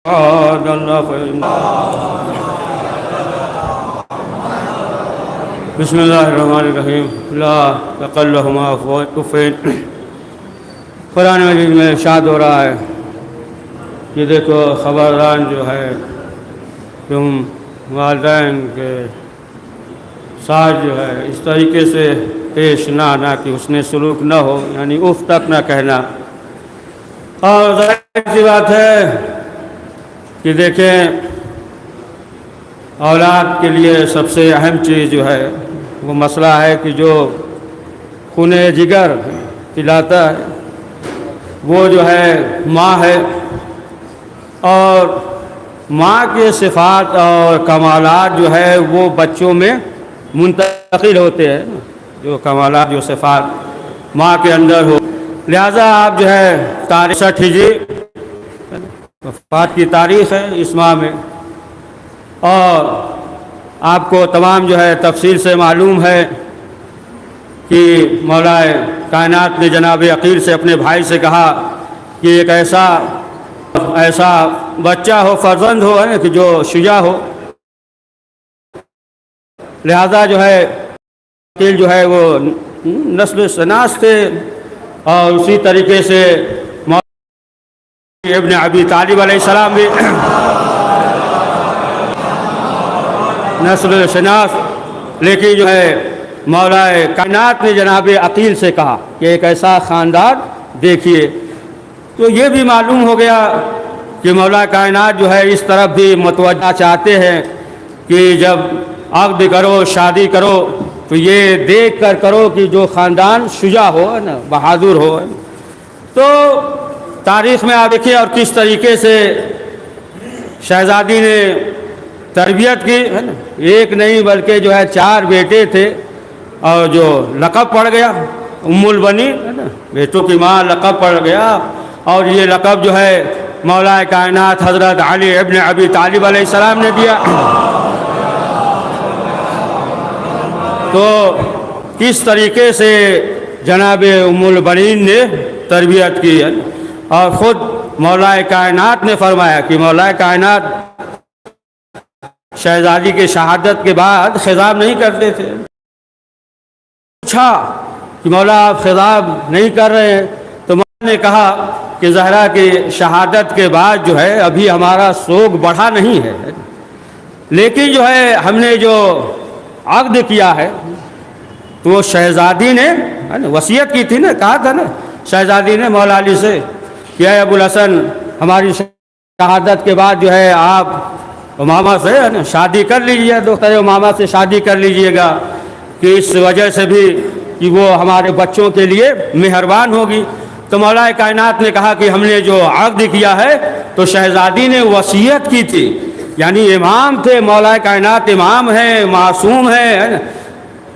بسم اللہ الرحمن الرحیم لا تقلہما کفین۔ قرآن مجید میں ارشاد ہو رہا ہے کہ دیکھو خبردار جو ہے تم والدین کے ساتھ جو ہے اس طریقے سے پیش نہ آنا کہ اس نے سلوک نہ ہو، یعنی اف تک نہ کہنا۔ اور ظاہر سی بات ہے کہ دیکھیں اولاد کے لیے سب سے اہم چیز جو ہے وہ مسئلہ ہے کہ جو خون جگر پلاتا ہے وہ جو ہے ماں ہے، اور ماں کے صفات اور کمالات جو ہے وہ بچوں میں منتقل ہوتے ہیں، جو کمالات جو صفات ماں کے اندر ہو۔ لہذا آپ جو ہے تاریخ 60 ہجری وفات کی تاریخ ہے اس ماہ میں، اور آپ کو تمام جو ہے تفصیل سے معلوم ہے کہ مولا کائنات نے جناب عقیل سے اپنے بھائی سے کہا کہ ایک ایسا بچہ ہو، فرزند ہو کہ جو شجاع ہو۔ لہذا جو ہے عقیل جو ہے وہ نسل شناس تھے، اور اسی طریقے سے مولا ابن ابی طالب علیہ السلام بھی نسل شناس، لیکن جو ہے مولا کائنات نے جناب عقیل سے کہا کہ ایک ایسا خاندان دیکھیے۔ تو یہ بھی معلوم ہو گیا کہ مولا کائنات جو ہے اس طرف بھی متوجہ چاہتے ہیں کہ جب عقد کرو، شادی کرو تو یہ دیکھ کر کرو کہ جو خاندان شجاع ہو نا، بہادر ہو۔ تو تاریخ میں آپ دیکھیں اور کس طریقے سے شہزادی نے تربیت کی ہے نا، ایک نہیں بلکہ جو ہے 4 بیٹے تھے، اور جو لقب پڑ گیا ام البنین ہے نا، بیٹوں کی ماں لقب پڑ گیا، اور یہ لقب جو ہے مولا کائنات حضرت علی ابن ابی طالب علیہ السلام نے دیا۔ تو کس طریقے سے جناب ام البنین نے تربیت کی ہے، اور خود مولا کائنات نے فرمایا کہ مولا کائنات شہزادی کے شہادت کے بعد خضاب نہیں کرتے تھے۔ پوچھا کہ مولا آپ خضاب نہیں کر رہے ہیں، تو مولا نے کہا کہ زہرا کی شہادت کے بعد جو ہے ابھی ہمارا سوگ بڑھا نہیں ہے، لیکن جو ہے ہم نے جو عقد کیا ہے تو وہ شہزادی نے وصیت کی تھی نا، کہا تھا نا شہزادی نے مولا علی سے کہ اے ابو الحسن ہماری شہادت کے بعد جو ہے آپ امامہ سے شادی کر لیجیے، دختر امامہ سے شادی کر لیجئے گا، کہ اس وجہ سے بھی کہ وہ ہمارے بچوں کے لیے مہربان ہوگی۔ تو مولا کائنات نے کہا کہ ہم نے جو عقد کیا ہے تو شہزادی نے وصیت کی تھی، یعنی امام تھے، مولا کائنات امام ہیں، معصوم ہیں،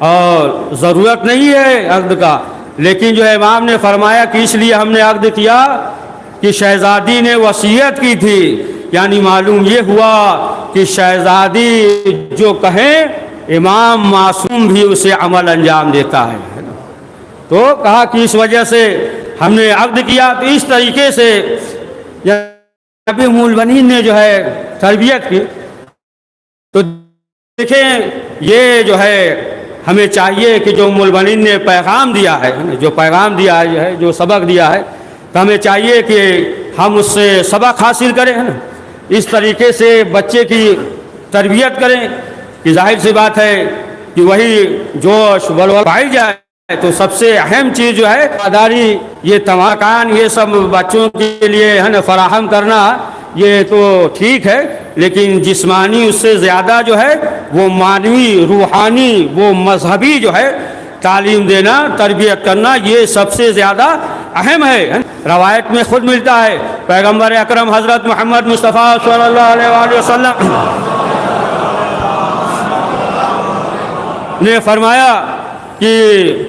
اور ضرورت نہیں ہے عقد کا، لیکن جو امام نے فرمایا کہ اس لیے ہم نے عقد کیا کہ شہزادی نے وصیت کی تھی، یعنی معلوم یہ ہوا کہ شہزادی جو کہیں امام معصوم بھی اسے عمل انجام دیتا ہے۔ تو کہا کہ اس وجہ سے ہم نے عقد کیا۔ تو اس طریقے سے جب ام البنین نے جو ہے تربیت کی، تو دیکھیں یہ جو ہے ہمیں چاہیے کہ جو ام البنین نے پیغام دیا ہے، جو پیغام دیا ہے، جو سبق دیا ہے، تو ہمیں چاہیے کہ ہم اس سے سبق حاصل کریں، ہے نا، اس طریقے سے بچے کی تربیت کریں کہ ظاہر سی بات ہے کہ وہی جوش ولولہ پائی جائے۔ تو سب سے اہم چیز جو ہے وفاداری، یہ تمکان، یہ سب بچوں کے لیے ہے نا فراہم کرنا، یہ تو ٹھیک ہے، لیکن جسمانی اس سے زیادہ جو ہے وہ معنوی، روحانی، وہ مذہبی جو ہے تعلیم دینا، تربیت کرنا، یہ سب سے زیادہ اہم ہے۔ روایت میں خود ملتا ہے، پیغمبر اکرم حضرت محمد مصطفیٰ صلی اللہ علیہ وآلہ وسلم نے فرمایا کہ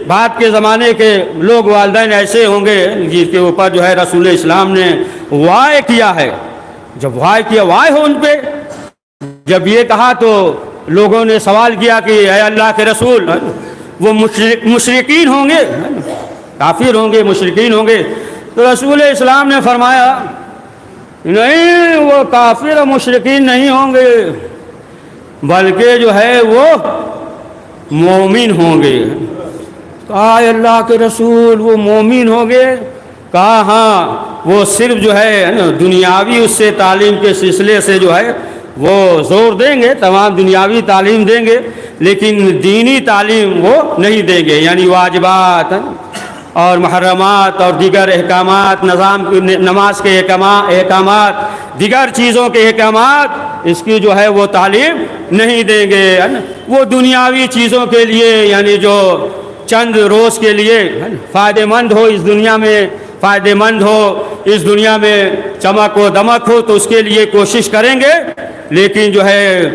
بعد کے زمانے کے لوگ والدین ایسے ہوں گے جس کے اوپر جو ہے رسول اسلام نے وعدہ کیا ہے، جب وعدہ کیا، وعدہ ہو ان پہ، جب یہ کہا تو لوگوں نے سوال کیا کہ اے اللہ کے رسول وہ مشرکین ہوں گے، کافر ہوں گے، مشرکین ہوں گے؟ تو رسول اسلام نے فرمایا نہیں وہ کافر اور مشرکین نہیں ہوں گے بلکہ جو ہے وہ مومن ہوں گے۔ کہا اللہ کے رسول وہ مومن ہوں گے؟ کہا ہاں، وہ صرف جو ہے دنیاوی اس سے تعلیم کے سلسلے سے جو ہے وہ زور دیں گے، تمام دنیاوی تعلیم دیں گے، لیکن دینی تعلیم وہ نہیں دیں گے، یعنی واجبات اور محرمات اور دیگر احکامات، نماز کے احکامات، دیگر چیزوں کے احکامات، اس کی جو ہے وہ تعلیم نہیں دیں گے۔ وہ دنیاوی چیزوں کے لیے، یعنی جو چند روز کے لیے فائدہ مند ہو، اس دنیا میں فائدہ مند ہو، اس دنیا میں چمک و دمک ہو، تو اس کے لیے کوشش کریں گے، لیکن جو ہے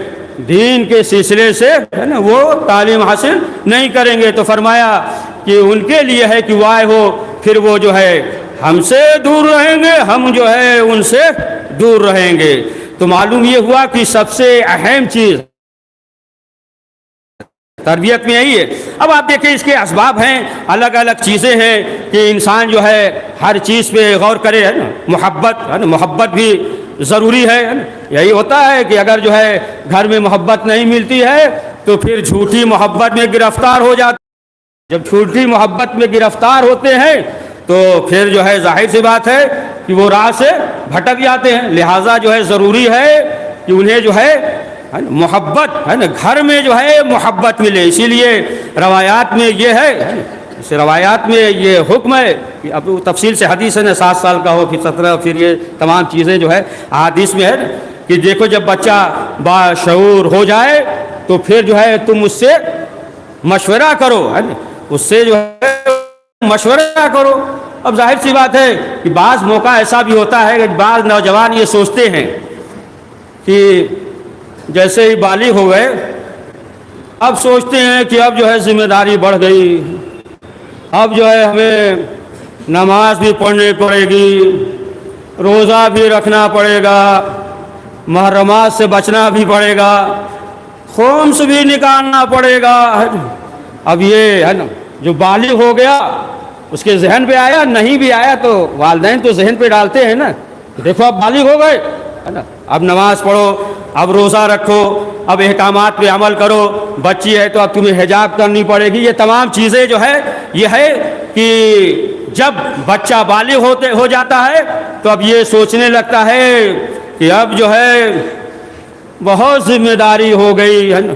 دین کے سلسلے سے وہ تعلیم حاصل نہیں کریں گے۔ تو فرمایا کہ ان کے لیے ہے کہ وائے ہو، پھر وہ جو ہے ہم سے دور رہیں گے، ہم جو ہے ان سے دور رہیں گے۔ تو معلوم یہ ہوا کہ سب سے اہم چیز تربیت میں یہی ہے۔ اب آپ دیکھیں اس کے اسباب ہیں، الگ الگ چیزیں ہیں کہ انسان جو ہے ہر چیز پہ غور کرے، ہے نا۔ محبت بھی ضروری ہے۔ یہی ہوتا ہے کہ اگر جو ہے گھر میں محبت نہیں ملتی ہے تو پھر جھوٹی محبت میں گرفتار ہو جاتے ہیں۔ جب جھوٹی محبت میں گرفتار ہوتے ہیں تو پھر جو ہے ظاہر سی بات ہے کہ وہ راہ سے بھٹک جاتے ہیں۔ لہٰذا جو ہے ضروری ہے کہ انہیں جو ہے محبت ہے نا، گھر میں جو ہے محبت ملے۔ اسی لیے روایات میں یہ ہے، اس روایات میں یہ حکم ہے کہ اب تفصیل سے حدیث ہے نا، 7 سال کا ہو پھر 17، پھر یہ تمام چیزیں جو ہے حدیث میں ہے کہ دیکھو جب بچہ باشعور ہو جائے تو پھر جو ہے تم اس سے مشورہ کرو، ہے نا، اس سے جو ہے مشورہ کرو۔ اب ظاہر سی بات ہے کہ بعض موقع ایسا بھی ہوتا ہے کہ بعض نوجوان یہ سوچتے ہیں کہ جیسے ہی بالغ ہو گئے اب سوچتے ہیں کہ اب جو ہے ذمہ داری بڑھ گئی، اب جو ہے ہمیں نماز بھی پڑھنی پڑے گی، روزہ بھی رکھنا پڑے گا، محرمات سے بچنا بھی پڑے گا، خمس بھی نکالنا پڑے گا۔ اب یہ ہے نا جو بالغ ہو گیا اس کے ذہن پہ آیا، نہیں بھی آیا تو والدین تو ذہن پہ ڈالتے ہیں نا، دیکھو اب بالغ ہو گئے، ہے نا، اب نماز پڑھو، اب روزہ رکھو، اب احکامات پہ عمل کرو، بچی ہے تو اب تمہیں حجاب کرنی پڑے گی۔ یہ تمام چیزیں جو ہے یہ ہے کہ جب بچہ بالغ ہو جاتا ہے تو اب یہ سوچنے لگتا ہے کہ اب جو ہے بہت ذمہ داری ہو گئی، ہے نا۔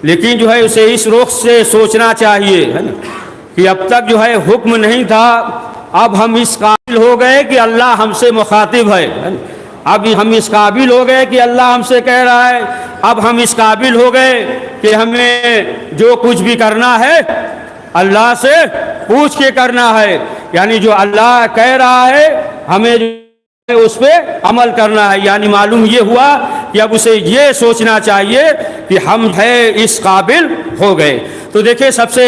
لیکن جو ہے اسے اس رخ سے سوچنا چاہیے، ہے نا، کہ اب تک جو ہے حکم نہیں تھا، اب ہم اس قابل ہو گئے کہ اللہ ہم سے مخاطب ہے، اب ہم اس قابل ہو گئے کہ اللہ ہم سے کہہ رہا ہے، اب ہم اس قابل ہو گئے کہ ہمیں جو کچھ بھی کرنا ہے اللہ سے پوچھ کے کرنا ہے، یعنی جو اللہ کہہ رہا ہے ہمیں اس پہ عمل کرنا ہے۔ یعنی معلوم یہ ہوا کہ اب اسے یہ سوچنا چاہیے کہ ہم ہے اس قابل ہو گئے۔ تو دیکھیں سب سے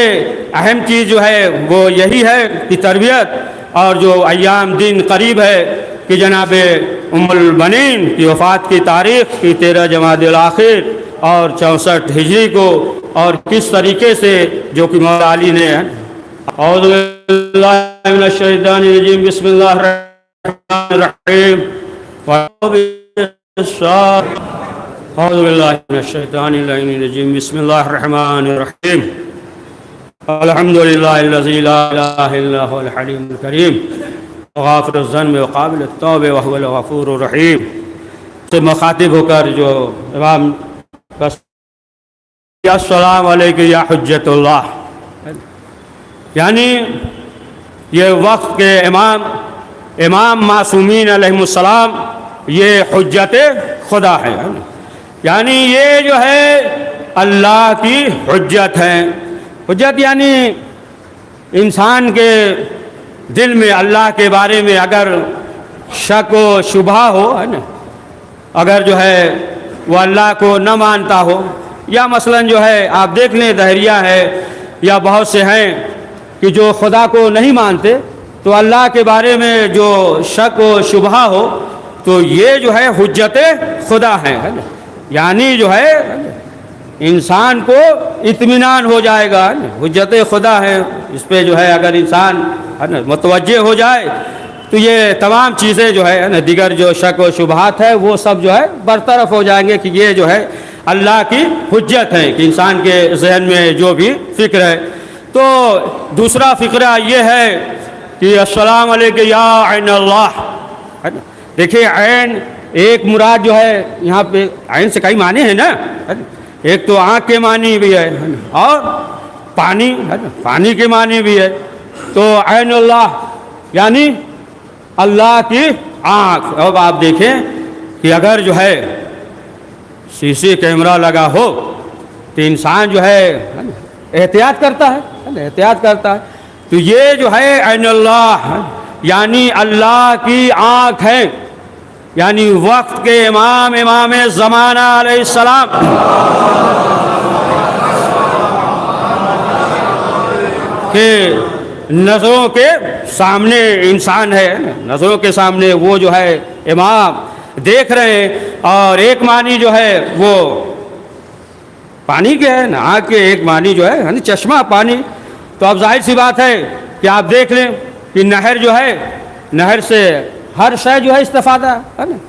اہم چیز جو ہے وہ یہی ہے کہ تربیت، اور جو ایام دن قریب ہے کہ جناب ام البنین کی وفات کی تاریخ کی 13 جمادی الاخر اور 64 ہجری کو، اور کس طریقے سے جو کہ مولا علی نے اعوذ باللہ من الشیطان الرجیم بسم اللہ الرحمن الرحیم اعوذ باللہ من الشیطان الرجیم بسم اللہ الرحمن الرحیم الحمد للہ الذی لا الہ الا هو الحلیم الکریم غافر الذنب وقابل التوب وهو الغفور الرحیم سے مخاطب ہو کر جو امام السلام علیکم یا حجت اللہ، یعنی یہ وقت کے امام معصومین علیہ السلام یہ حجت خدا ہے، یعنی یہ جو ہے اللہ کی حجت ہے۔ حجت یعنی انسان کے دل میں اللہ کے بارے میں اگر شک و شبہ ہو، ہے نا، اگر جو ہے وہ اللہ کو نہ مانتا ہو، یا مثلا جو ہے آپ دیکھ لیں دہریہ ہے یا بہت سے ہیں کہ جو خدا کو نہیں مانتے، تو اللہ کے بارے میں جو شک و شبہ ہو تو یہ جو ہے حجت خدا ہے نا، یعنی جو ہے انسان کو اطمینان ہو جائے گا، حجت خدا ہے، اس پہ جو ہے اگر انسان متوجہ ہو جائے تو یہ تمام چیزیں جو ہے نا دیگر جو شک و شبہات ہے وہ سب جو ہے برطرف ہو جائیں گے کہ یہ جو ہے اللہ کی حجت ہے کہ انسان کے ذہن میں جو بھی فکر ہے. تو دوسرا فقرہ یہ ہے کہ السلام علیکم یا عین اللہ. دیکھیے عین ایک مراد جو ہے یہاں پہ عین سے کئی معنی ہیں نا. ایک تو آنکھ کے معنی بھی ہے اور پانی کے معنی بھی ہے. تو عین اللہ یعنی اللہ کی آنکھ. اب آپ دیکھیں کہ اگر جو ہے سی سی کیمرہ لگا ہو تو انسان جو ہے احتیاط کرتا ہے. تو یہ جو ہے عین اللہ یعنی اللہ کی آنکھ ہے, یعنی وقت کے امام زمانہ علیہ السلام کہ نظروں کے سامنے انسان ہے, نظروں کے سامنے وہ جو ہے امام دیکھ رہے ہیں. اور ایک معنی جو ہے وہ پانی کے ہے نا, آنکھ کے ایک معنی جو ہے چشمہ پانی. تو اب ظاہر سی بات ہے کہ آپ دیکھ لیں کہ نہر جو ہے, نہر سے ہر شے جو ہے استفادہ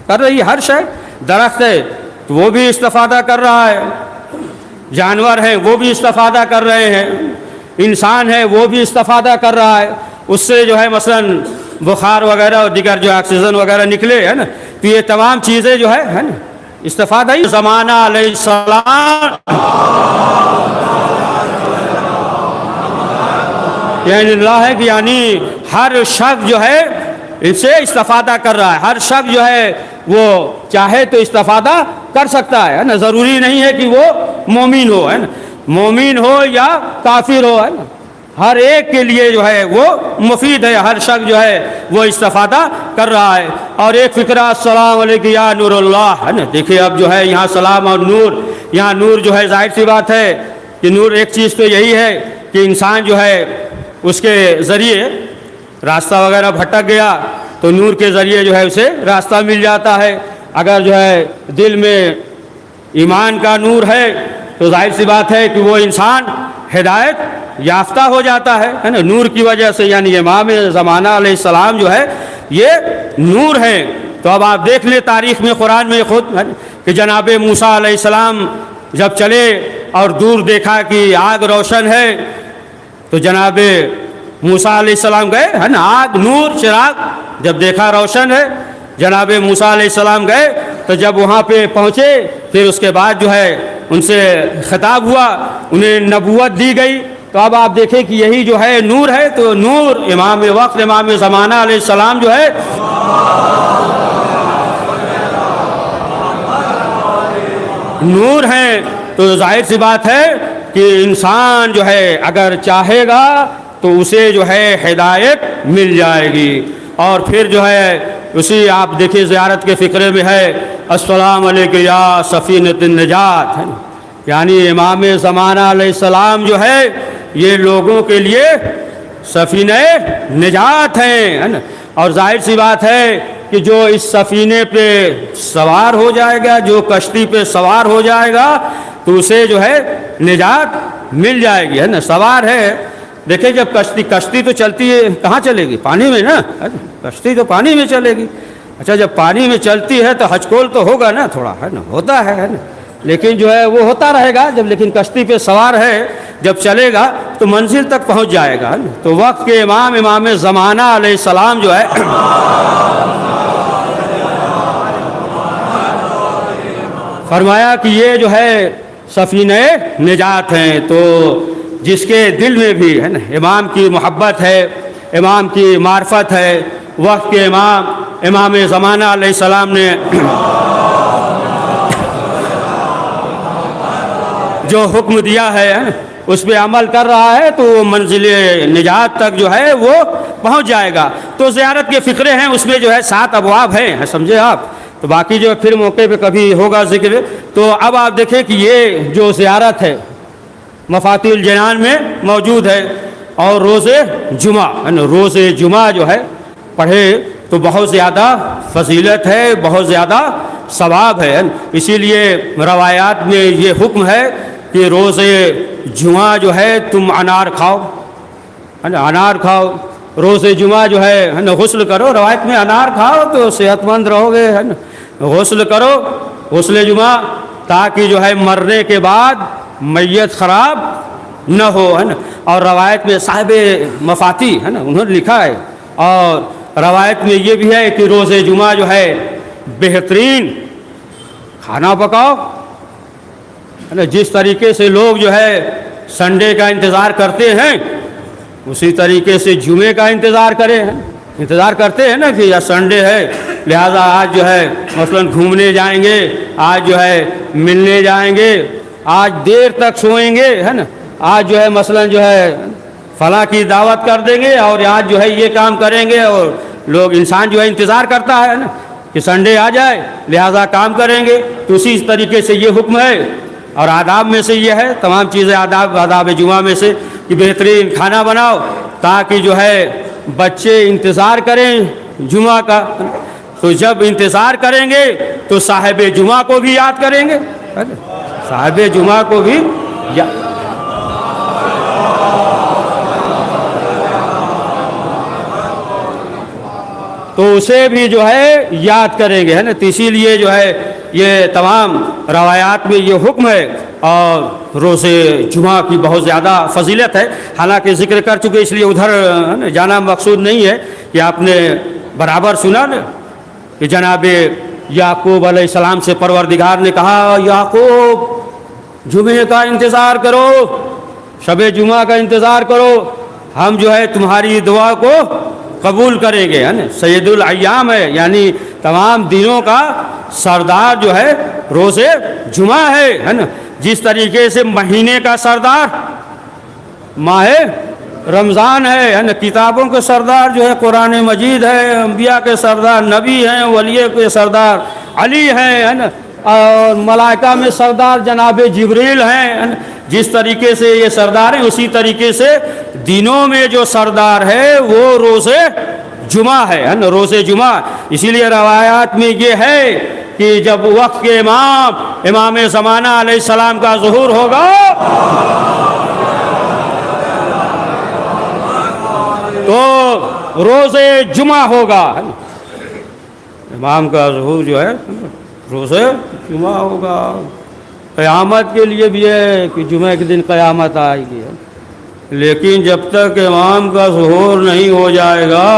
کر رہی ہے. ہر شے, درخت ہے تو وہ بھی استفادہ کر رہا ہے, جانور ہیں وہ بھی استفادہ کر رہے ہیں, انسان ہے وہ بھی استفادہ کر رہا ہے. اس سے جو ہے مثلا بخار وغیرہ اور دیگر جو آکسیجن وغیرہ نکلے ہے نا, تو یہ تمام چیزیں جو ہے نا استفادہ ہی. زمانہ علیہ السلام یعنی اللہ ہے کہ یعنی ہر شخص جو ہے ان سے استفادہ کر رہا ہے. ہر شخص جو ہے وہ چاہے تو استفادہ کر سکتا ہے نا. ضروری نہیں ہے کہ وہ مومن ہو, ہے نا, مومن ہو یا کافر ہو, ہے نا, ہر ایک کے لیے جو ہے وہ مفید ہے. ہر شخص جو ہے وہ استفادہ کر رہا ہے. اور ایک فقرہ السلام علیکم یا نور اللہ, ہے نا. دیکھیے اب جو ہے یہاں سلام اور نور, یہاں نور جو ہے ظاہر سی بات ہے کہ نور ایک چیز تو یہی ہے کہ انسان جو ہے اس کے ذریعے راستہ وغیرہ بھٹک گیا تو نور کے ذریعے جو ہے اسے راستہ مل جاتا ہے. اگر جو ہے دل میں ایمان کا نور ہے تو ظاہر سی بات ہے کہ وہ انسان ہدایت یافتہ ہو جاتا ہے نا, نور کی وجہ سے. یعنی امام زمانہ علیہ السلام جو ہے یہ نور ہے. تو اب آپ دیکھ لیں تاریخ میں قرآن میں خود کہ جناب موسیٰ علیہ السلام جب چلے اور دور دیکھا کہ آگ روشن ہے تو جناب موسیٰ علیہ السلام گئے, ہے نا, آگ نور چراغ جب دیکھا روشن ہے, جناب موسیٰ علیہ السلام گئے. تو جب وہاں پہ پہنچے پھر اس کے بعد جو ہے ان سے خطاب ہوا, انہیں نبوت دی گئی. تو اب آپ دیکھیں کہ یہی جو ہے نور ہے. تو نور امام وقت امام زمانہ علیہ السلام جو ہے نور ہیں. تو ظاہر سی بات ہے کہ انسان جو ہے اگر چاہے گا تو اسے جو ہے ہدایت مل جائے گی. اور پھر جو ہے اسی آپ دیکھیے زیارت کے فقرے میں ہے السلام علیکم یا سفینۃ النجات, ہے نا, یعنی امام زمانہ علیہ السلام جو ہے یہ لوگوں کے لیے سفینہ نجات ہیں, ہے نا. اور ظاہر سی بات ہے کہ جو اس سفینے پہ سوار ہو جائے گا, جو کشتی پہ سوار ہو جائے گا تو اسے جو ہے نجات مل جائے گی, ہے نا. سوار ہے, دیکھیں جب کشتی تو چلتی ہے کہاں چلے گی, پانی میں نا, کشتی تو پانی میں چلے گی. اچھا جب پانی میں چلتی ہے تو ہچکول تو ہوگا نا تھوڑا, ہے نا, ہوتا ہے نا, لیکن جو ہے وہ ہوتا رہے گا. جب لیکن کشتی پہ سوار ہے جب چلے گا تو منزل تک پہنچ جائے گا. تو وقت کے امام زمانہ علیہ السلام جو ہے فرمایا کہ یہ جو ہے سفینہ نجات ہیں. تو جس کے دل میں بھی ہے نا امام کی محبت ہے, امام کی معرفت ہے, وقت کے امام زمانہ علیہ السلام نے جو حکم دیا ہے اس پہ عمل کر رہا ہے تو وہ منزل نجات تک جو ہے وہ پہنچ جائے گا. تو زیارت کے فقرے ہیں, اس میں جو ہے 7 ابواب ہیں, سمجھے آپ. تو باقی جو پھر موقع پہ کبھی ہوگا ذکر. تو اب آپ دیکھیں کہ یہ جو زیارت ہے مفاتیح الجنان میں موجود ہے. اور روز جمعہ جو ہے پڑھے تو بہت زیادہ فضیلت ہے, بہت زیادہ ثواب ہے. اسی لیے روایات میں یہ حکم ہے کہ روز جمعہ جو ہے تم انار کھاؤ, انار کھاؤ. روز جمعہ جو ہے نا غسل کرو، روایت میں انار کھاؤ تو صحت مند رہو گے، ہے نا، غسل کرو غسل جمعہ، تاکہ جو ہے مرنے کے بعد میت خراب نہ ہو، ہے نا۔ اور روایت میں صاحب مفاتی ہے نا انہوں نے لکھا ہے، اور روایت میں یہ بھی ہے کہ روز جمعہ جو ہے بہترین کھانا پکاؤ، ہے نا۔ جس طریقے سے لوگ جو ہے سنڈے کا انتظار کرتے ہیں اسی طریقے سے جمعے کا انتظار کرتے ہیں نا، کہ یا سنڈے ہے لہذا آج جو ہے مثلا گھومنے جائیں گے، آج جو ہے ملنے جائیں گے، آج دیر تک سوئیں گے، ہے نا، آج جو ہے مثلا جو ہے فلاں کی دعوت کر دیں گے اور آج جو ہے یہ کام کریں گے، اور لوگ انسان جو ہے انتظار کرتا ہے نا کہ سنڈے آ جائے لہذا کام کریں گے، تو اسی طریقے سے یہ حکم ہے۔ اور آداب میں سے یہ ہے، تمام چیزیں آداب جمعہ میں سے کہ بہترین کھانا بناؤ تاکہ جو ہے بچے انتظار کریں جمعہ کا، تو جب انتظار کریں گے تو صاحب جمعہ کو بھی یاد کریں گے، صاحب جمعہ کو بھی تو اسے بھی جو ہے یاد کریں گے، ہے نا۔ تو اسی لیے جو ہے یہ تمام روایات میں یہ حکم ہے، اور روز جمعہ کی بہت زیادہ فضیلت ہے، حالانکہ ذکر کر چکے اس لیے ادھر جانا مقصود نہیں ہے، کہ آپ نے برابر سنا نا کہ جناب یعقوب علیہ السلام سے پروردگار نے کہا یعقوب جمعے کا انتظار کرو، شب جمعہ کا انتظار کرو، ہم جو ہے تمہاری دعا کو قبول کریں گے، ہے نا۔ سید الایام ہے، یعنی تمام دنوں کا سردار جو ہے روز جمعہ ہے نا۔ جس طریقے سے مہینے کا سردار ماہ رمضان ہے نا، کتابوں کے سردار جو ہے قرآن مجید ہے، انبیاء کے سردار نبی ہیں، ولیوں کے سردار علی ہیں، ہے نا، اور ملائکہ میں سردار جناب جبریل ہیں، ہے نا۔ جس طریقے سے یہ سردار ہیں اسی طریقے سے دنوں میں جو سردار ہے وہ روز جمعہ ہے نا، روز جمعہ۔ اسی لیے روایات میں یہ ہے کہ جب وقت کے امام زمانہ علیہ السلام کا ظہور ہوگا تو روز جمعہ ہوگا، امام کا ظہور جو ہے روز جمعہ ہوگا۔ قیامت کے لیے بھی ہے کہ جمعہ کے دن قیامت آئے گی، لیکن جب تک امام کا ظہور نہیں ہو جائے گا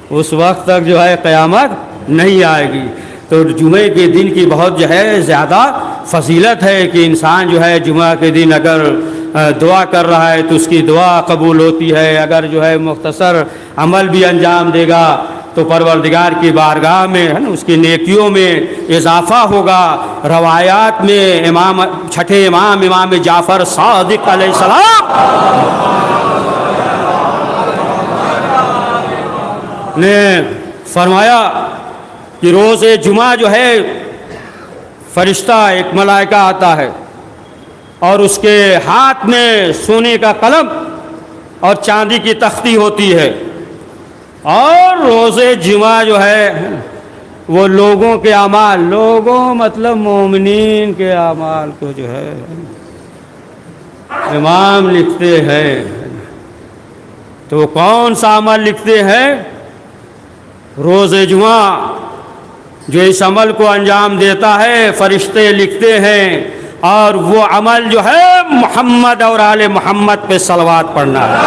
اس وقت تک جو ہے قیامت نہیں آئے گی۔ تو جمعے کے دن کی بہت جو ہے زیادہ فضیلت ہے کہ انسان جو ہے جمعہ کے دن اگر دعا کر رہا ہے تو اس کی دعا قبول ہوتی ہے، اگر جو ہے مختصر عمل بھی انجام دے گا تو پروردگار کی بارگاہ میں ہے نا اس کی نیکیوں میں اضافہ ہوگا۔ روایات میں چھٹے امام جعفر صادق علیہ السلام نے فرمایا کہ روز جمعہ جو ہے فرشتہ ایک ملائکہ آتا ہے اور اس کے ہاتھ میں سونے کا قلم اور چاندی کی تختی ہوتی ہے، اور روز جمعہ جو ہے وہ لوگوں کے اعمال، لوگوں مطلب مومنین کے اعمال کو جو ہے امام لکھتے ہیں۔ تو کون سا عمل لکھتے ہیں؟ روز جمعہ جو اس عمل کو انجام دیتا ہے فرشتے لکھتے ہیں، اور وہ عمل جو ہے محمد اور آل محمد پہ صلوات پڑھنا ہے۔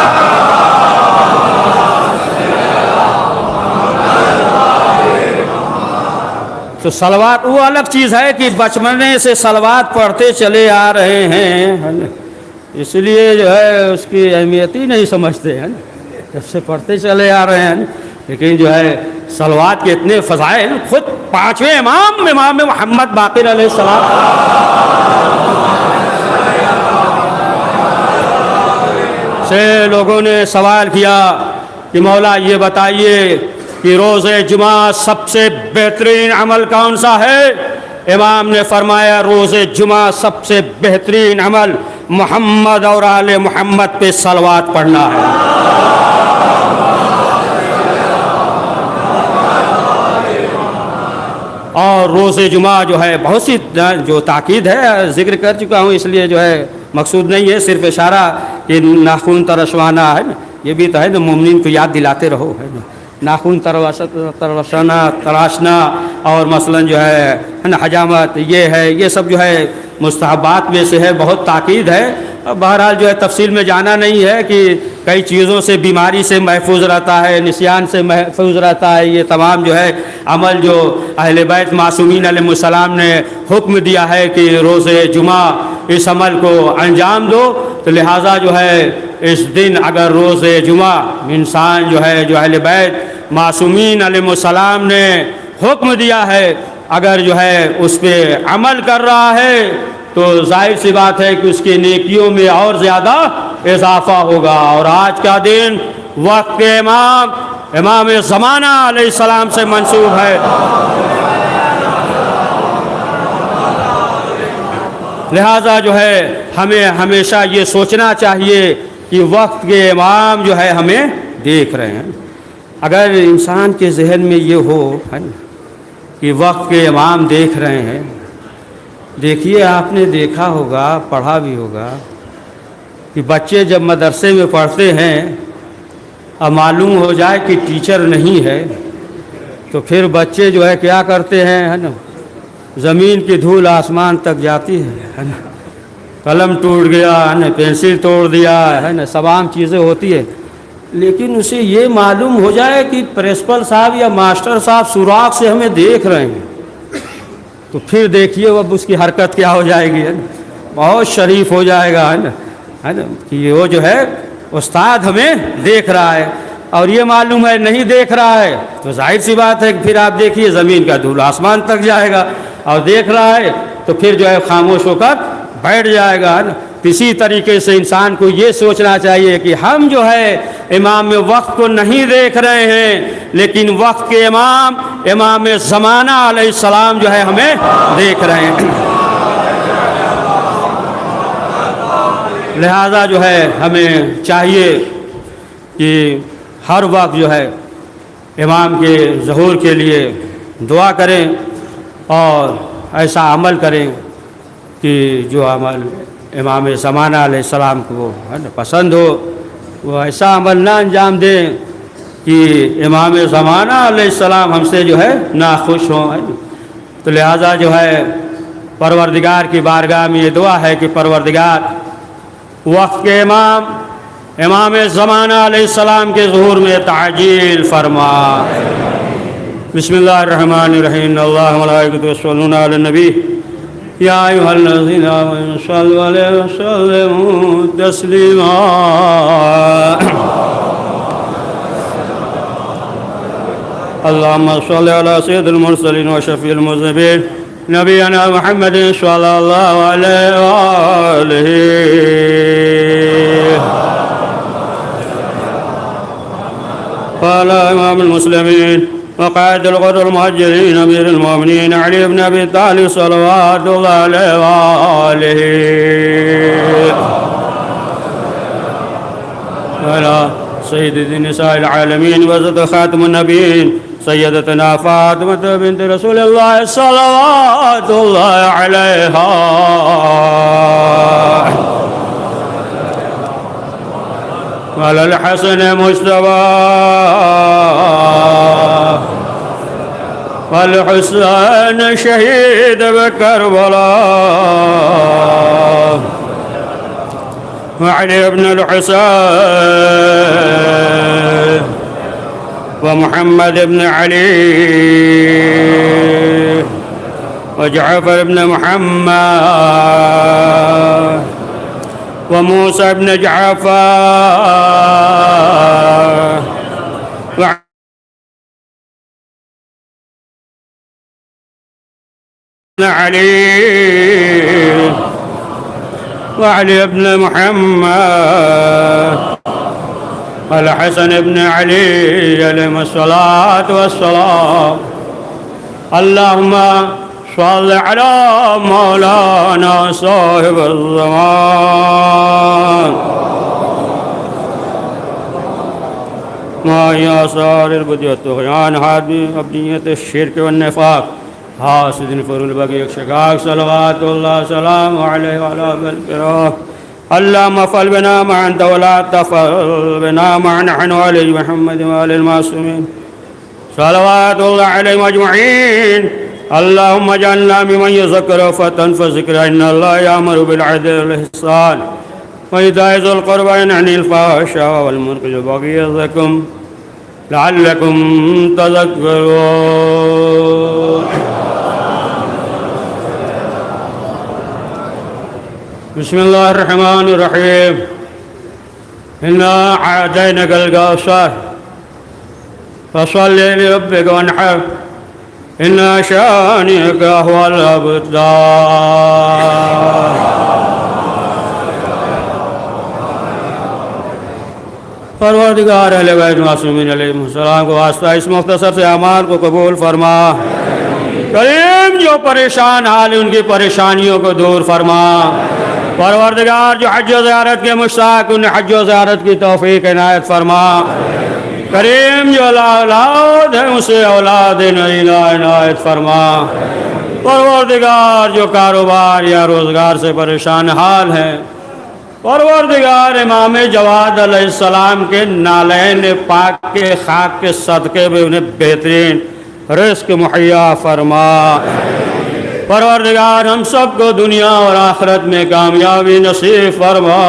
تو صلوات وہ الگ چیز ہے کہ بچپنے سے صلوات پڑھتے چلے آ رہے ہیں، اس لیے جو ہے اس کی اہمیت ہی نہیں سمجھتے ہیں، جب سے پڑھتے چلے آ رہے ہیں۔ لیکن جو ہے صلوات کے اتنے فضائل، خود پانچویں امام محمد باقر علیہ السلام سے لوگوں نے سوال کیا کہ مولا یہ بتائیے کہ روز جمعہ سب سے بہترین عمل کون سا ہے؟ امام نے فرمایا روز جمعہ سب سے بہترین عمل محمد اور آل محمد پہ صلوات پڑھنا ہے۔ اور روز جمعہ جو ہے بہت سی جو تاکید ہے ذکر کر چکا ہوں، اس لیے جو ہے مقصود نہیں ہے، صرف اشارہ کہ ناخن ترشوانا ہے نا، یہ بھی تو ہے نا، مومنین کو یاد دلاتے رہو، ہے نا، ناخن تراشنا اور مثلا جو ہے نا حجامت، یہ سب جو ہے مستحبات میں سے ہے، بہت تاکید ہے۔ بہرحال جو ہے تفصیل میں جانا نہیں ہے کہ کئی چیزوں سے بیماری سے محفوظ رہتا ہے، نسیان سے محفوظ رہتا ہے، یہ تمام جو ہے عمل جو اہل بیت معصومین علیہ السلام نے حکم دیا ہے کہ روز جمعہ اس عمل کو انجام دو، تو لہٰذا جو ہے اس دن اگر روز جمعہ انسان جو ہے جو اہل بیت معصومین علیہ السلام نے حکم دیا ہے، اگر جو ہے اس پہ عمل کر رہا ہے تو ظاہر سی بات ہے کہ اس کی نیکیوں میں اور زیادہ اضافہ ہوگا۔ اور آج کا دن وقت کے امام زمانہ علیہ السلام سے منسوب ہے، لہذا جو ہے ہمیں ہمیشہ یہ سوچنا چاہیے کہ وقت کے امام جو ہے ہمیں دیکھ رہے ہیں۔ اگر انسان کے ذہن میں یہ ہو ہے نا کہ وقت کے امام دیکھ رہے ہیں، دیکھیے آپ نے دیکھا ہوگا، پڑھا بھی ہوگا کہ بچے جب مدرسے میں پڑھتے ہیں اب معلوم ہو جائے کہ ٹیچر نہیں ہے تو پھر بچے جو ہے کیا کرتے ہیں، ہے نا، زمین کی دھول آسمان تک جاتی ہے نا، قلم ٹوٹ گیا ہے نا، پینسل توڑ دیا ہے نا، تمام چیزیں ہوتی ہے، لیکن اسے یہ معلوم ہو جائے کہ پرنسپل صاحب یا ماسٹر صاحب سوراخ سے ہمیں دیکھ رہے ہیں، تو پھر دیکھیے اب اس کی حرکت کیا ہو جائے گی، ہے نا، بہت شریف ہو جائے گا، ہے نا کہ وہ جو ہے استاد ہمیں دیکھ رہا ہے۔ اور یہ معلوم ہے نہیں دیکھ رہا ہے تو ظاہر سی بات ہے کہ پھر آپ دیکھیے زمین کا دھول آسمان تک جائے گا، اور دیکھ رہا ہے تو پھر جو ہے خاموش ہو کر بیٹھ جائے گا، ہے نا۔ اسی طریقے سے انسان کو یہ سوچنا چاہیے کہ ہم جو ہے امام وقت کو نہیں دیکھ رہے ہیں، لیکن وقت کے امام زمانہ علیہ السلام جو ہے ہمیں دیکھ رہے ہیں، لہذا جو ہے ہمیں چاہیے کہ ہر وقت جو ہے امام کے ظہور کے لیے دعا کریں اور ایسا عمل کریں کہ جو عمل امام زمانہ علیہ السلام کو ہے نا پسند ہو، وہ ایسا عمل نہ انجام دیں کہ امام زمانہ علیہ السلام ہم سے جو ہے ناخوش ہوں، ہے نا۔ تو لہٰذا جو ہے پروردگار کی بارگاہ میں یہ دعا ہے کہ پروردگار وقت کے امام زمانہ علیہ السلام کے ظہور میں تعجیل فرما۔ بسم اللہ الرحمن الرحیم، اللہ ملائکۃ یصلون علی النبی یا ایھا الذین آمنوا صلوا علیہ وسلموا تسلیما۔ اللہم صل علی سید المرسلین وشفیع المذنبین نبینا محمد صلی اللہ علیہ وآلہ وعلى امام المسلمين وقائد الغر المهجرين امير المؤمنين علي بن ابي طالب صلوات الله عليه وآله وعلى سيد النساء العالمين وزد خاتم النبيين سيدتنا فاطمة بنت رسول الله صلوات الله عليها وعلى الحسن مجتبى والحسين شهيد بكربلاء وعلي بن الحسين ومحمد بن علي وجعفر بن محمد وموسى بن جعفر علي وعلي بن محمد والحسن بن علي عليهم الصلاة والسلام. اللهم صل على مولانا صاحب الزمان ما آثار البدع والطغيان هادي أبنية الشرك والنفاق حاسد فرول بقي شقاق صلوات الله سلام عليه وعلى آله الكرام اللهم افعل بنا ما أنت ولا تفعل بنا ما نحن عليه محمد وآل المعصومين صلوات الله عليهم أجمعين. اللهم اجعلنا ممن يذكر فتنفع ذكره. إن الله يأمر بالعدل والإحسان وإيتاء ذي القربى وينهى عن الفحشاء والمنكر والبغي يعظكم لعلكم تذكرون. بسم الله الرحمن الرحيم. إنا أعطيناك الكوثر فصل لربك وانحر إن شانئك هو الأبتر. پروردگار اہل بیت معصومین علیہ السلام کو واسطہ اس مختصر سے اعمال کو قبول فرما. کریم جو پریشان حال ان کی پریشانیوں کو دور فرما. پروردگار جو حج و زیارت کے مشتاق انہیں حج و زیارت کی توفیق عنایت فرما. کریم جو اولاد ہے اسے اولاد نعیمہ عنایت فرما. پروردگار جو کاروبار یا روزگار سے پریشان حال ہیں، پروردگار امام جواد علیہ السلام کے نالین پاک کے خاک کے صدقے میں انہیں بہترین رزق مہیا فرما. پروردگار ہم سب کو دنیا اور آخرت میں کامیابی نصیب فرما.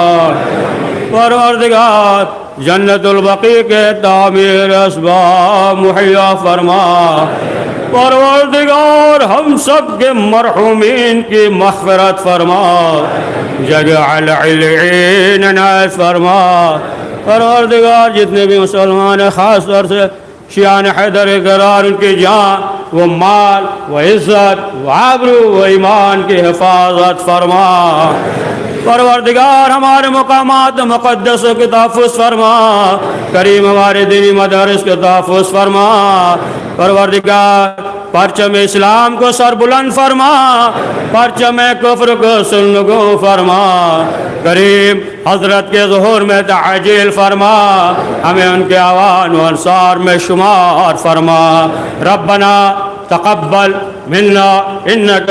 پروردگار جنت البقیع کے تعمیر اسباب مہیا فرما. پروردگار ہم سب کے مرحومین کی مغفرت فرما. جگہ العلین عنایت فرما. پروردگار جتنے بھی مسلمان ہیں خاص طور سے شیعان حیدر کرار ان کی جان و مال و عزت و آبرو و ایمان کی حفاظت فرما. پروردگار ہمارے مقامات مقدس کے تحفظ فرما. کریم ہمارے دینی مدارس کے تحفظ فرما. پروردگار پرچم اسلام کو سر بلند فرما. پرچم کفر کو سرنگو فرما. کریم حضرت کے ظہور میں تعجیل فرما. ہمیں ان کے اعوان و انصار میں شمار فرما. ربنا تقبل منا انك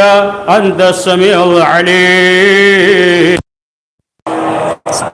انت السميع العليم.